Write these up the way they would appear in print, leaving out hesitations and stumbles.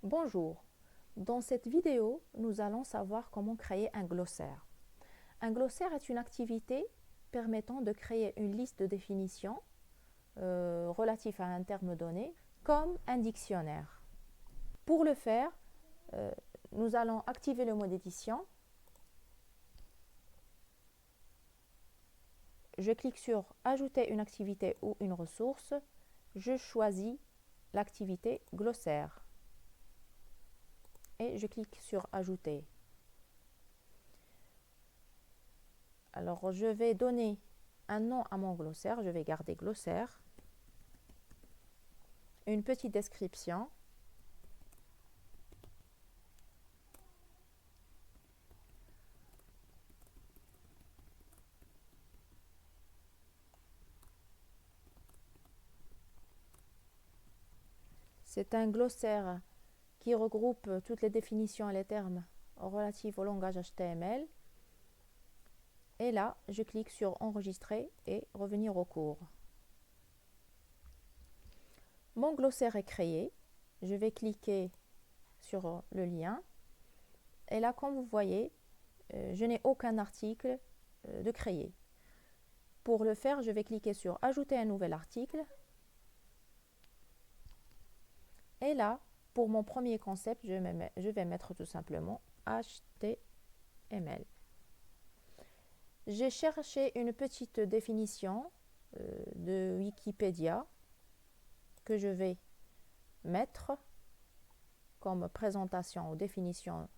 Bonjour, dans cette vidéo, nous allons savoir comment créer un glossaire. Un glossaire est une activité permettant de créer une liste de définitions relative à un terme donné, comme un dictionnaire. Pour le faire, nous allons activer le mode édition. Je clique sur Ajouter une activité ou une ressource. Je choisis l'activité glossaire et je clique sur Ajouter. Alors, je vais donner un nom à mon glossaire. Je vais garder glossaire. Une petite description. C'est un glossaire qui regroupe toutes les définitions et les termes relatifs au langage HTML. Et là, je clique sur Enregistrer et revenir au cours. Mon glossaire est créé. Je vais cliquer sur le lien. Et là, comme vous voyez, je n'ai aucun article de créer. Pour le faire, je vais cliquer sur Ajouter un nouvel article. Et là, pour mon premier concept, je vais mettre tout simplement HTML. J'ai cherché une petite définition de Wikipédia que je vais mettre comme présentation ou définition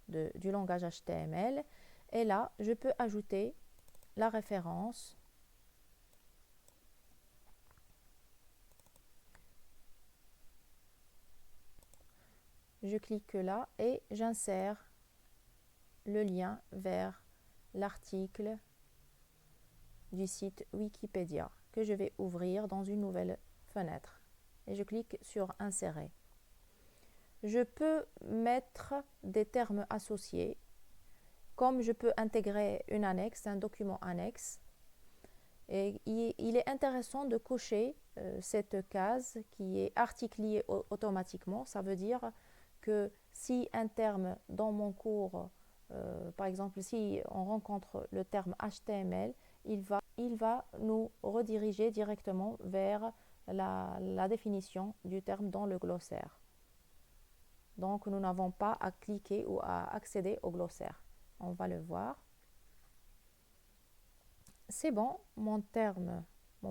du langage HTML. Et là, je peux ajouter la référence. Je clique là et j'insère le lien vers l'article du site Wikipédia que je vais ouvrir dans une nouvelle fenêtre. Et je clique sur Insérer. Je peux mettre des termes associés, comme je peux intégrer une annexe, un document annexe. Et il est intéressant de cocher cette case qui est articlée automatiquement. Ça veut dire que si un terme dans mon cours, par exemple, si on rencontre le terme HTML, il va nous rediriger directement vers la définition du terme dans le glossaire. Donc, nous n'avons pas à cliquer ou à accéder au glossaire. On va le voir. C'est bon, mon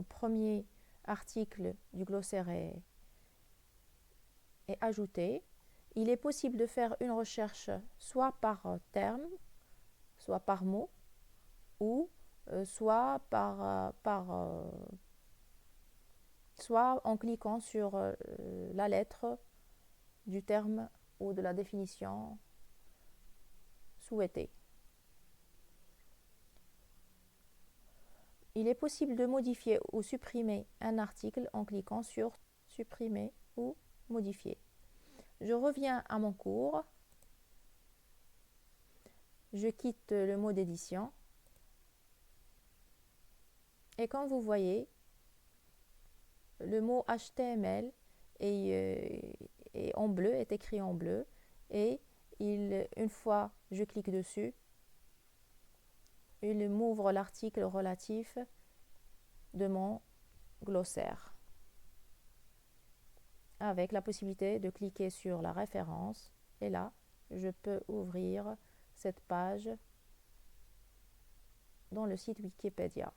premier article du glossaire est ajouté. Il est possible de faire une recherche soit par terme, soit par mot, ou soit en cliquant sur la lettre du terme ou de la définition souhaitée. Il est possible de modifier ou supprimer un article en cliquant sur Supprimer ou Modifier. Je reviens à mon cours. Je quitte le mode édition. Et comme vous voyez, le mot HTML est en bleu, est écrit en bleu. Et une fois je clique dessus, il m'ouvre l'article relatif de mon glossaire, avec la possibilité de cliquer sur la référence. Et là, je peux ouvrir cette page dans le site Wikipédia.